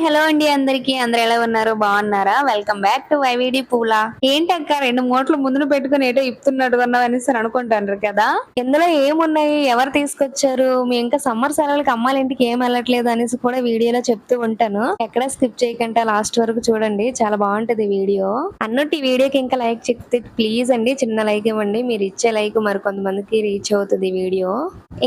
Hello అండి అందరికి. అందరు ఎలా ఉన్నారు? బాగున్నారా? వెల్కమ్ బ్యాక్ టు వైవిడి పూలా. ఏంటక్క 2 మూటలు ముందున పెట్టుకుని ఏటో ఇప్పుతున్నట్టు ఉన్నావు అనేసి అనుకుంటారు కదా. ఇందులో ఏమున్నాయి, ఎవరు తీసుకొచ్చారు, మీ ఇంకా సమ్మర్ సెలవులకి అమ్మాయిల ఇంటికి ఏం వెళ్ళట్లేదు అనేసి కూడా వీడియోలో చెప్తూ ఉంటాను. ఎక్కడ స్కిప్ చేయకుండా లాస్ట్ వరకు చూడండి, చాలా బాగుంటది వీడియో. అన్నట్టు ఈ వీడియోకి ఇంకా లైక్ చెప్తే ప్లీజ్ అండి, చిన్న లైక్ ఇవ్వండి. మీరు ఇచ్చే లైక్ మరి కొంతమందికి రీచ్ అవుతుంది వీడియో.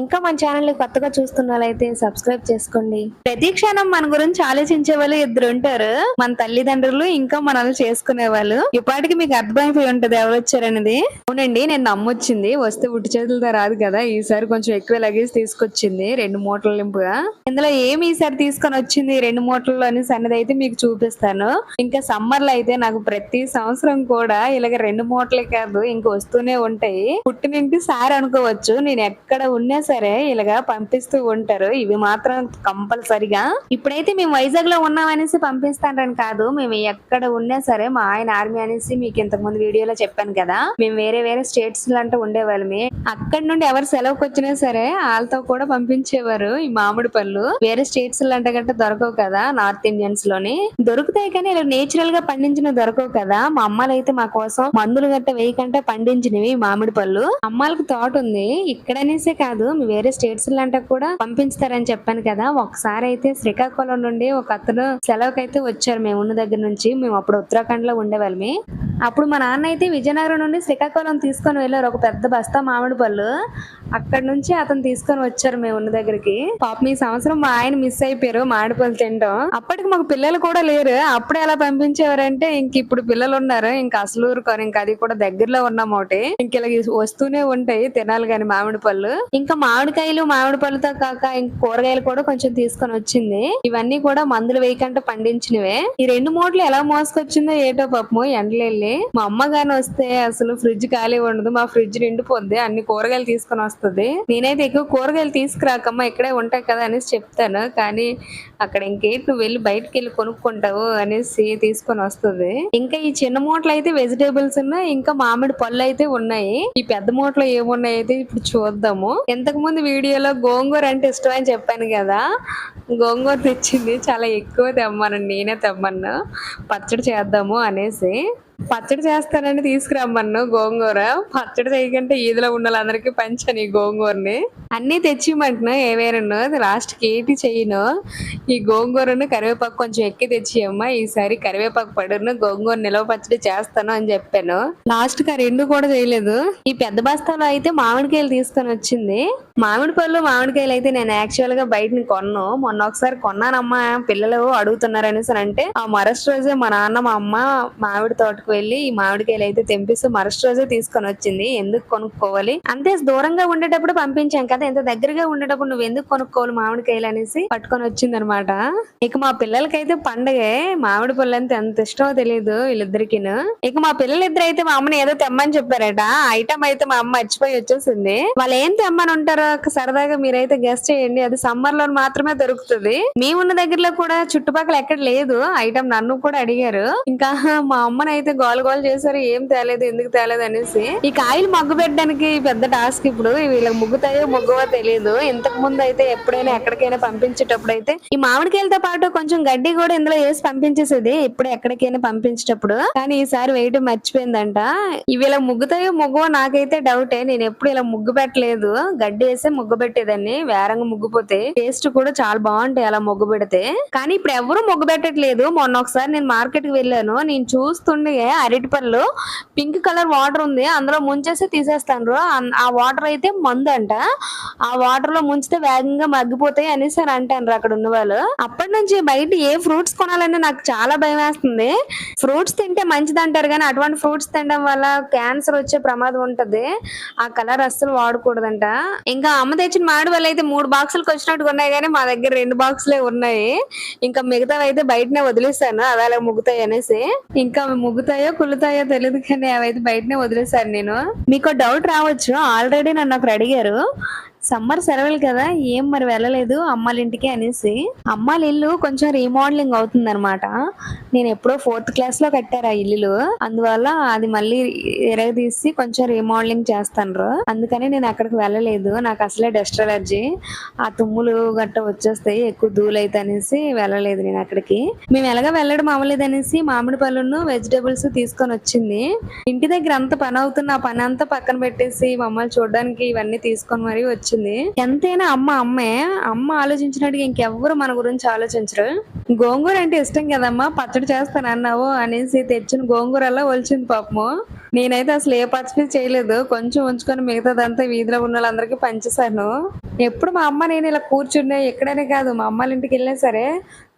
ఇంకా మన ఛానల్ కొత్తగా చూస్తున్న వాళ్ళైతే సబ్స్క్రైబ్ చేసుకోండి. ప్రతి క్షణం మన గురించి ఆలోచించే వాళ్ళు ఇద్దరు ఉంటారు, మన తల్లిదండ్రులు, ఇంకా మనల్ని చేసుకునే వాళ్ళు. ఇప్పటికి మీకు అర్థమైపోయి ఉంటది ఎవరు వచ్చారనేది. అవునండి, నేను నమ్మొచ్చింది. వస్తే ఉట్టి చేతులతో రాదు కదా, ఈసారి కొంచెం ఎక్కువ లగేజ్ తీసుకొచ్చింది, 2 మూటల నింపుగా. ఇందులో ఏమి ఈసారి తీసుకొని వచ్చింది 2 మూటల్లో అనేసి అన్నది అయితే మీకు చూపిస్తాను. ఇంకా సమ్మర్ లో అయితే నాకు ప్రతి సంవత్సరం కూడా ఇలాగ 2 మూటలే కాదు ఇంక వస్తూనే ఉంటాయి. పుట్టినింటి సారి అనుకోవచ్చు, నేను ఎక్కడ ఉన్నా సరే ఇలాగా పంపిస్తూ ఉంటారు. ఇవి మాత్రం కంపల్సరిగా. ఇప్పుడైతే మేము వైజాగ్ లో ఉన్నాం అనేసి పంపిస్తానని కాదు, మేము ఎక్కడ ఉన్నా సరే మా ఆయన ఆర్మీ అనేసి మీకు ఇంతకు ముందు వీడియోలో చెప్పాను కదా. మేము వేరే వేరే స్టేట్స్ లాంటి ఉండేవాళ్ళమే. అక్కడ నుండి ఎవరు సెలవుకి వచ్చినా సరే వాళ్ళతో కూడా పంపించేవారు. ఈ మామిడి పళ్ళు వేరే స్టేట్స్ లాంటి గట్ట దొరకవు కదా, నార్త్ ఇండియన్స్ లోని దొరుకుతాయి కానీ ఇలా నేచురల్ గా పండించిన దొరకవు కదా. మా అమ్మాయిలు అయితే మా కోసం మందులు గట్ట వేయకంటే పండించినవి మామిడి పళ్ళు. అమ్మాయిలకు తోట ఉంది ఇక్కడనేసే కాదు, వేరే స్టేట్స్ లాంటి కూడా పంపించుతారని చెప్పాను కదా. ఒకసారి అయితే శ్రీకాకుళం నుండి ఒక అతను సెలవుకైతే వచ్చారు మేము ఉన్న దగ్గర నుంచి. మేము అప్పుడు ఉత్తరాఖండ్ లో ఉండేవాళ్ళమి. అప్పుడు మా నాన్న అయితే విజయనగరం నుండి శ్రీకాకుళం తీసుకొని వెళ్ళారు ఒక పెద్ద బస్తా మామిడి పళ్ళు. అక్కడ నుంచి అతను తీసుకొని వచ్చారు మేము ఉన్న దగ్గరికి. పాపం ఈ సంవత్సరం మా ఆయన మిస్ అయిపోయారు మామిడి పళ్ళు తినడం. అప్పటికి మాకు పిల్లలు కూడా లేరు. అప్పుడే ఎలా పంపించేవారంటే ఇంక ఇప్పుడు పిల్లలు ఉన్నారు, ఇంకా అసలు ఊరుకోరు. ఇంకా అది కూడా దగ్గరలో ఉన్నాం ఒకటి, ఇంక ఇలా వస్తూనే ఉంటాయి తినాలి గాని మామిడి పళ్ళు. ఇంకా మామిడికాయలు మామిడి పళ్ళతో కాక ఇంక కూరగాయలు కూడా కొంచెం తీసుకొని వచ్చింది. ఇవన్నీ కూడా మందులు వేయకుండా పండించినవే. ఈ 2 మూటలు ఎలా మోసుకొచ్చిందో ఏటో పాపము ఎండలెళ్ళి. మా అమ్మ గాని వస్తే అసలు ఫ్రిడ్జ్ ఖాళీ ఉండదు, మా ఫ్రిడ్జ్ నిండిపోద్ది, అన్ని కూరగాయలు తీసుకొని వస్తుంది. నేనైతే ఎక్కువ కూరగాయలు తీసుకురాకమ్మా ఇక్కడే ఉంటాయి కదా అనేసి చెప్తాను, కానీ అక్కడ ఇంకేంటి నువ్వు వెళ్ళి బయటకు వెళ్ళి కొనుక్కుంటావు అనేసి తీసుకొని వస్తుంది. ఇంకా ఈ చిన్న మూటలు అయితే వెజిటేబుల్స్ ఉన్నాయి, ఇంకా మామిడి పళ్ళు అయితే ఉన్నాయి. ఈ పెద్ద మూటలో ఏమున్నాయి అయితే ఇప్పుడు చూద్దాము. ఇంతకు ముందు వీడియోలో గోంగూర అంటే ఇష్టం అని చెప్పాను కదా, గోంగూర తెచ్చింది. చాలా ఎక్కువ తెమ్మను, నేనే తెమ్మన్నా పచ్చడి చేద్దాము అనేసి. పచ్చడి చేస్తానని తీసుకురమ్మను గోంగూర. పచ్చడి చేయకంటే ఈదులో ఉన్న వాళ్ళందరికీ పంచాను ఈ గోంగూరని. అన్ని తెచ్చిమంటున్నా ఏవేరను లాస్ట్ కి ఏటి చెయ్యను. ఈ గోంగూరను కరివేపాకు కొంచెం ఎక్కి తెచ్చియమ్మా, ఈసారి కరివేపాకు పడును గోంగూర నిలవ పచ్చడి చేస్తాను అని చెప్పాను. లాస్ట్ కి 2 కూడా చేయలేదు. ఈ పెద్ద బస్తాలో అయితే మామిడికాయలు తీసుకొని వచ్చింది. మామిడి పళ్ళు మామిడికాయలు అయితే నేను యాక్చువల్ గా బయటని కొన్నాను. మొన్న ఒకసారి కొన్నానమ్మా, పిల్లలు అడుగుతున్నారు అనేసి అంటే ఆ మరస్ట్ రోజే మా నాన్న మా అమ్మ మామిడి తోటకు వెళ్ళి ఈ మామిడికాయలు అయితే తెంపిస్తూ మరస్ట్ రోజే తీసుకొని వచ్చింది. ఎందుకు కొనుక్కోవాలి, అంతే దూరంగా ఉండేటప్పుడు పంపించాం కదా, ఎంత దగ్గరగా ఉండేటప్పుడు నువ్వు ఎందుకు కొనుక్కోవాలి మామిడికాయలు అనేసి పట్టుకొని వచ్చింది అనమాట. ఇక మా పిల్లలకైతే పండగే మామిడి పళ్ళు అంటే ఎంత ఇష్టమో తెలియదు వీళ్ళిద్దరికి. ఇక మా పిల్లలిద్దరు అయితే మా అమ్మని ఏదో తెమ్మని చెప్పారట. ఐటమ్ అయితే మా అమ్మ మర్చిపోయి వచ్చేసింది. వాళ్ళు ఏం తెమ్మని ఉంటారో సరదాగా మీరైతే గెస్ట్ చేయండి. అది సమ్మర్ లో మాత్రమే దొరుకుతుంది. మేమున్న దగ్గరలో కూడా చుట్టుపక్కల ఎక్కడ లేదు ఐటమ్. నన్ను కూడా అడిగారు. ఇంకా మా అమ్మని అయితే గోల గోల చేశారు, ఏం తేలేదు ఎందుకు తేలేదు అనేసి. ఈ కాయలు మగ్గు పెట్టడానికి పెద్ద టాస్క్. ఇప్పుడు వీళ్ళకి ముగ్గుతాయో ముగ్గువో తెలియదు. ఇంతకు ముందు అయితే ఎప్పుడైనా ఎక్కడికైనా పంపించేటప్పుడు అయితే ఈ మామిడికాయలతో పాటు కొంచెం గడ్డి కూడా ఇందులో వేసి పంపించేసేది ఇప్పుడు ఎక్కడికైనా పంపించేటప్పుడు. కానీ ఈసారి వేయటం మర్చిపోయిందంట. ఇవి ఇలా ముగ్గుతాయో ముగ్గువో నాకైతే డౌటే. నేను ఎప్పుడు ఇలా ముగ్గు పెట్టలేదు, గడ్డి వేసి ముగ్గు పెట్టేదాన్ని. వేరంగా ముగ్గుపోతే టేస్ట్ కూడా చాలా బాగుంటాయి అలా ముగ్గు పెడితే. కానీ ఇప్పుడు ఎవరు ముగ్గు పెట్టట్లేదు. మొన్న ఒకసారి నేను మార్కెట్ కి వెళ్ళాను, నేను చూస్తుండే అరటి పళ్ళు పింక్ కలర్ వాటర్ ఉంది, అందులో ముంచేసి తీసేస్తాను. ఆ వాటర్ అయితే మందు అంట. ఆ వాటర్ లో ముంచితే వేగంగా మగ్గిపోతాయి అనేసి అని అంటారు అక్కడ ఉన్న వాళ్ళు. అప్పటి నుంచి బయట ఏ ఫ్రూట్స్ కొనాలని నాకు చాలా భయం వేస్తుంది. ఫ్రూట్స్ తింటే మంచిది అంటారు కానీ అటువంటి ఫ్రూట్స్ తినడం వల్ల క్యాన్సర్ వచ్చే ప్రమాదం ఉంటది. ఆ కలర్ అస్సలు వాడకూడదంట. ఇంకా అమ్మ తెచ్చిన మామిడి పళ్ళు అయితే 3 బాక్సులకు వచ్చినట్టుగా ఉన్నాయి కానీ మా దగ్గర 2 బాక్సులే ఉన్నాయి. ఇంకా మిగతా అయితే బయటనే వదిలేస్తాను అవి అలా ముగ్గుతాయి అనేసి. ఇంకా అవి ముగ్గుతాయో కుళ్ళుతాయో తెలియదు కానీ అవైతే బయటనే వదిలేసాను నేను. మీకు డౌట్ రావచ్చు, ఆల్రెడీ నన్ను ఒకరు అడిగారు సమ్మర్ సెలవులు కదా ఏం మరి వెళ్ళలేదు అమ్మాళ్ళ ఇంటికి అనేసి. అమ్మాళ్ళ ఇల్లు కొంచెం రీమోడలింగ్ అవుతుంది అనమాట. నేను ఎప్పుడో 4th క్లాస్ లో కట్టారు ఆ ఇల్లు, అందువల్ల అది మళ్ళీ ఎరగదీసి కొంచెం రీమోడలింగ్ చేస్తాండ్రు. అందుకని నేను అక్కడికి వెళ్ళలేదు. నాకు అసలే డస్ట్ అలర్జీ, ఆ తుమ్ములు గట్ట వచ్చేస్తాయి, ఎక్కువ ధూళి అయితే అనేసి వెళ్ళలేదు నేను అక్కడికి. మేము ఎలాగ వెళ్ళడం అవ్వలేదు అనేసి మామిడి పళ్ళును వెజిటేబుల్స్ తీసుకొని వచ్చింది. ఇంటి దగ్గర అంత పని అవుతున్న ఆ పని అంతా పక్కన పెట్టేసి మమ్మల్ని చూడడానికి ఇవన్నీ తీసుకొని మరీ వచ్చింది. ఎంతైనా అమ్మ అమ్మే. అమ్మ ఆలోచించినట్టుగా ఇంకెవ్వరు మన గురించి ఆలోచించరు. గోంగూర అంటే ఇష్టం కదమ్మా, పచ్చడి చేస్తాను అన్నావు అనేసి తెచ్చిన గోంగూరలా ఒలిచింది పాపము. నేనైతే అసలు ఏ పచ్చడి చేయలేదు, కొంచెం ఉంచుకొని మిగతాదంతా వీధిలో ఉన్న వాళ్ళందరికీ పంచేశాను. ఎప్పుడు మా అమ్మ నేను ఇలా కూర్చుండే, ఎక్కడనే కాదు మా అమ్మాళ్ళ ఇంటికి వెళ్ళినా సరే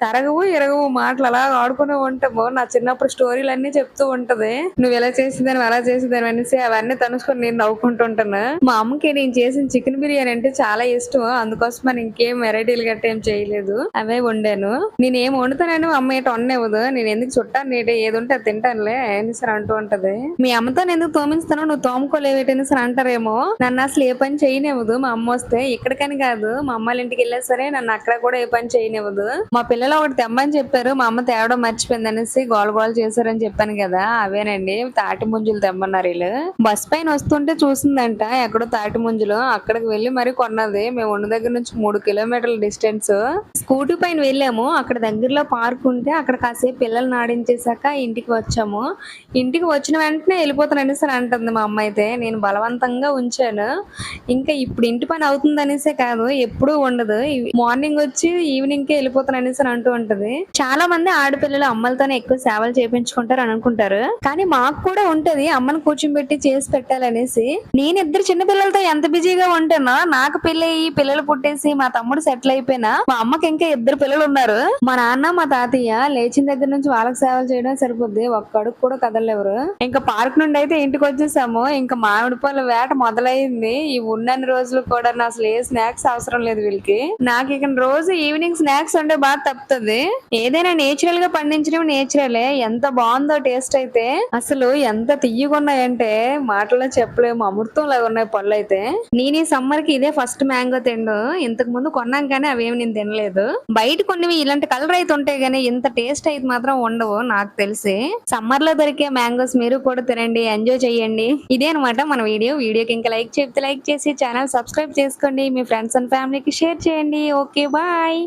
తరగవు ఎరగవు మాటలు అలా ఆడుకునే ఉంటాము. నా చిన్నప్పుడు స్టోరీలు అన్ని చెప్తూ ఉంటది, నువ్వు ఎలా చేసేదాన్ని అలా చేసేదాన్ని అనేసి. అవన్నీ తనుసుకొని నేను నవ్వుకుంటుంటాను. మా అమ్మకి నేను చేసిన చికెన్ బిర్యానీ అంటే చాలా ఇష్టం, అందుకోసం ఇంకేం వెరైటీలు గట్ట ఏం చేయలేదు, అవే వండాను. నేనేం వండుతానని అమ్మ ఏట వండనివ్వదు. నేను ఎందుకు చుట్టాను ఏది ఉంటే అది తింటానులే అనేసి అంటూ ఉంటది. మీ అమ్మతో నేను ఎందుకు తోమిస్తాను, నువ్వు తోముకోలేవేటనేసి అంటారేమో. నన్ను అసలు ఏ పని చేయనివ్వదు మా అమ్మ వస్తే. ఇక్కడికని కాదు, మా అమ్మాళ్ళ ఇంటికి వెళ్ళా సరే నన్ను అక్కడ కూడా ఏ పని చేయనివ్వదు. మా పిల్లలు ఒకటి తెమ్మని చెప్పారు, మా అమ్మ తేవడం మర్చిపోయింది అనేసి గోల గోల చేశారని చెప్పాను కదా, అవేనండి తాటి ముంజులు తెమ్మన్నారు వీళ్ళు. బస్ పైన వస్తుంటే చూసిందంట ఎక్కడో తాటి ముంజులు, అక్కడికి వెళ్ళి మరి కొన్నది. మేము ఉన్న దగ్గర నుంచి 3 కిలోమీటర్ల డిస్టెన్స్. స్కూటీ పైన వెళ్ళాము, అక్కడ దగ్గరలో పార్క్ ఉంటే అక్కడ కాసేపు పిల్లల్ని ఆడించేసాక ఇంటికి వచ్చాము. ఇంటికి వచ్చిన వెంటనే వెళ్ళిపోతాను అనేసి అంటుంది మా అమ్మ అయితే. నేను బలవంతంగా ఉంచాను. ఇంకా ఇప్పుడు ఇంటి పని అవుతుంది అనేసే కాదు, ఎప్పుడూ ఉండదు. మార్నింగ్ వచ్చి ఈవినింగ్ కే వెళ్ళిపోతాను అనేసి అంటూ ఉంటది. చాలా మంది ఆడపిల్లలు అమ్మలతోనే ఎక్కువ సేవలు చేయించుకుంటారు అని అనుకుంటారు, కానీ మాకు కూడా ఉంటది అమ్మను కూర్చోబెట్టి చేసి పెట్టాలనేసి. నేను ఇద్దరు చిన్న పిల్లలతో ఎంత బిజీగా ఉంటానో, నాకు పెళ్ళయి పిల్లలు పుట్టేసి మా తమ్ముడు సెటిల్ అయిపోయినా మా అమ్మకి ఇంకా 2 పిల్లలు ఉన్నారు. మా నాన్న మా తాతయ్య లేచిన దగ్గర నుంచి వాళ్ళకి సేవలు చేయడం సరిపోద్ది, ఒక్క అడుగు కూడా కదలెవరు. ఇంకా పార్క్ నుండి అయితే ఇంటికి వచ్చేసాము. ఇంకా మామిడి పళ్ళ వేట మొదలైంది. ఈ ఉన్నన్ని రోజులు కూడా అసలు ఏ స్నాక్స్ అవసరం లేదు వీళ్ళకి. నాకు ఇక రోజు ఈవినింగ్ స్నాక్స్ ఉండే బాగా తప్పుతుంది. ఏదైనా నేచురల్ గా పండించినవి నేచురలే. ఎంత బాగుందో టేస్ట్ అయితే, అసలు ఎంత తియ్యగా ఉన్నాయంటే మాటల్లో చెప్పలేము, అమృతం లాగా ఉన్నాయి పళ్ళు అయితే. నేను ఈ సమ్మర్ కి ఇదే ఫస్ట్ మ్యాంగో తిండు. ఇంతకు ముందు కొన్నాం కానీ అవేమి నేను తినలేదు. బయట కొన్నివి ఇలాంటి కలర్ అయితే ఉంటాయి కానీ ఇంత టేస్ట్ అయితే మాత్రం ఉండవు నాకు తెలిసి. సమ్మర్ లో దొరికే మ్యాంగోస్ మీరు కూడా తినండి, ఎంజాయ్ చేయండి. ఇదే అనమాట మన వీడియోకి ఇంకా లైక్ చెప్తే లైక్ చేసి ఛానల్ సబ్స్క్రైబ్ చేసుకోండి, మీ ఫ్రెండ్స్ అండ్ ఫ్యామిలీకి షేర్ చేయండి. Okay bye.